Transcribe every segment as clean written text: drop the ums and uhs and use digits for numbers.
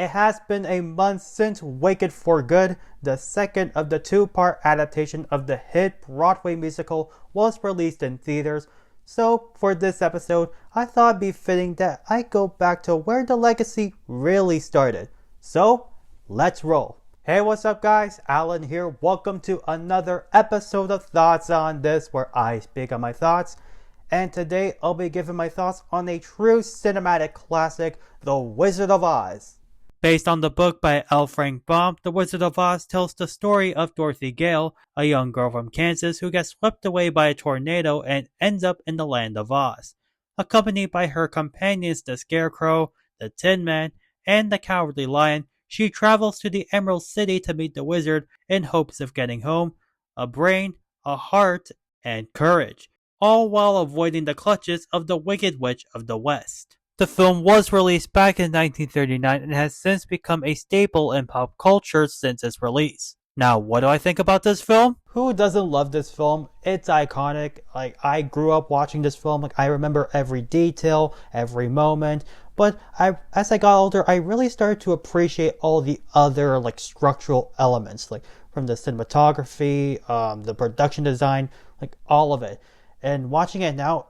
It has been a month since Wicked for Good, the second of the two-part adaptation of the hit Broadway musical, was released in theaters. So, for this episode, I thought it'd be fitting that I go back to where the legacy really started. So, let's roll. Hey, what's up guys? Alan here. Welcome to another episode of Thoughts on This, where I speak on my thoughts. And today I'll be giving my thoughts on a true cinematic classic, The Wizard of Oz. Based on the book by L. Frank Baum, The Wizard of Oz tells the story of Dorothy Gale, a young girl from Kansas who gets swept away by a tornado and ends up in the land of Oz. Accompanied by her companions the Scarecrow, the Tin Man, and the Cowardly Lion, she travels to the Emerald City to meet the wizard in hopes of getting home, a brain, a heart, and courage, all while avoiding the clutches of the Wicked Witch of the West. The film was released back in 1939 and has since become a staple in pop culture since its release. Now, what do I think about this film? Who doesn't love this film? It's iconic. I grew up watching this film. I remember every detail, every moment. But as I got older, I really started to appreciate all the other structural elements, from the cinematography, the production design, all of it. And watching it now,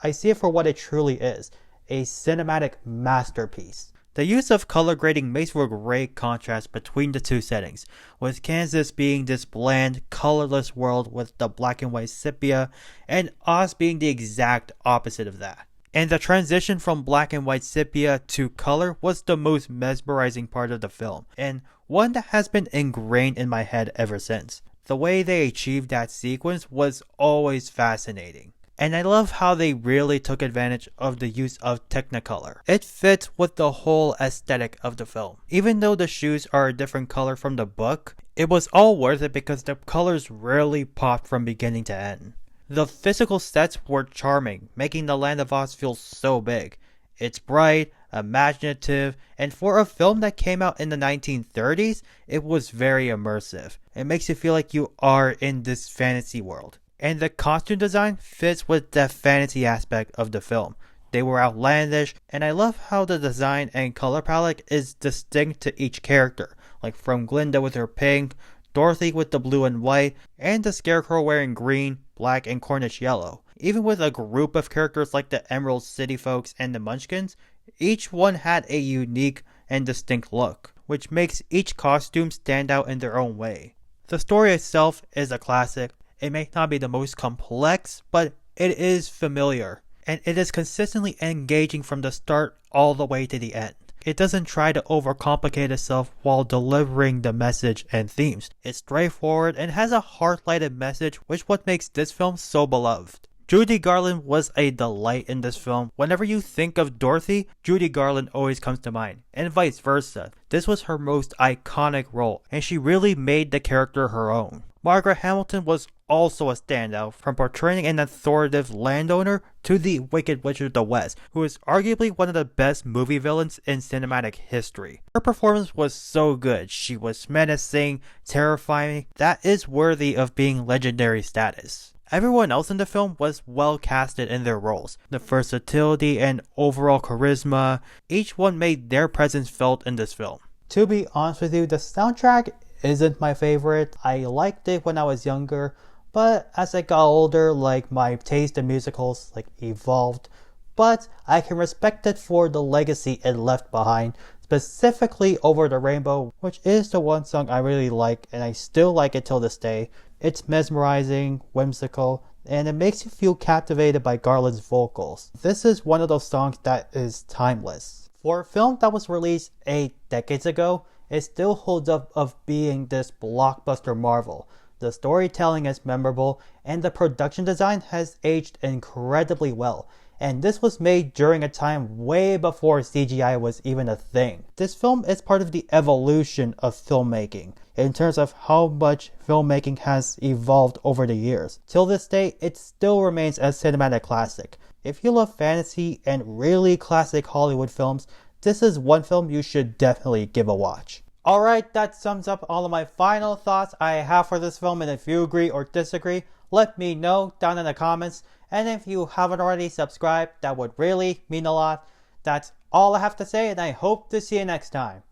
I see it for what it truly is, a cinematic masterpiece. The use of color grading makes for a great contrast between the two settings, with Kansas being this bland, colorless world with the black and white sepia, and Oz being the exact opposite of that. And the transition from black and white sepia to color was the most mesmerizing part of the film, and one that has been ingrained in my head ever since. The way they achieved that sequence was always fascinating. And I love how they really took advantage of the use of Technicolor. It fits with the whole aesthetic of the film. Even though the shoes are a different color from the book, it was all worth it because the colors really popped from beginning to end. The physical sets were charming, making the Land of Oz feel so big. It's bright, imaginative, and for a film that came out in the 1930s, it was very immersive. It makes you feel like you are in this fantasy world. And the costume design fits with the fantasy aspect of the film. They were outlandish, and I love how the design and color palette is distinct to each character, from Glinda with her pink, Dorothy with the blue and white, and the Scarecrow wearing green, black, and Cornish yellow. Even with a group of characters like the Emerald City folks and the Munchkins, each one had a unique and distinct look, which makes each costume stand out in their own way. The story itself is a classic. It may not be the most complex, but it is familiar, and it is consistently engaging from the start all the way to the end. It doesn't try to overcomplicate itself while delivering the message and themes. It's straightforward and has a heart-lighted message, which is what makes this film so beloved. Judy Garland was a delight in this film. Whenever you think of Dorothy, Judy Garland always comes to mind, and vice versa. This was her most iconic role, and she really made the character her own. Margaret Hamilton was also a standout, from portraying an authoritative landowner to the Wicked Witch of the West, who is arguably one of the best movie villains in cinematic history. Her performance was so good. She was menacing, terrifying, that is worthy of being legendary status. Everyone else in the film was well casted in their roles. The versatility and overall charisma, each one made their presence felt in this film. To be honest with you, the soundtrack isn't my favorite. I liked it when I was younger, but as I got older, my taste in musicals evolved. But I can respect it for the legacy it left behind, specifically Over the Rainbow, which is the one song I really like, and I still like it till this day. It's mesmerizing, whimsical, and it makes you feel captivated by Garland's vocals. This is one of those songs that is timeless. For a film that was released 8 decades ago, it still holds up of being this blockbuster marvel. The storytelling is memorable, and the production design has aged incredibly well. And this was made during a time way before CGI was even a thing. This film is part of the evolution of filmmaking, in terms of how much filmmaking has evolved over the years. Till this day, it still remains a cinematic classic. If you love fantasy and really classic Hollywood films, this is one film you should definitely give a watch. Alright, that sums up all of my final thoughts I have for this film, and if you agree or disagree, let me know down in the comments. And if you haven't already subscribed, that would really mean a lot. That's all I have to say, and I hope to see you next time.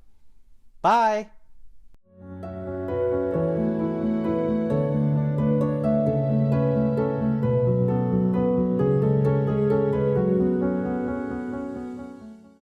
Bye!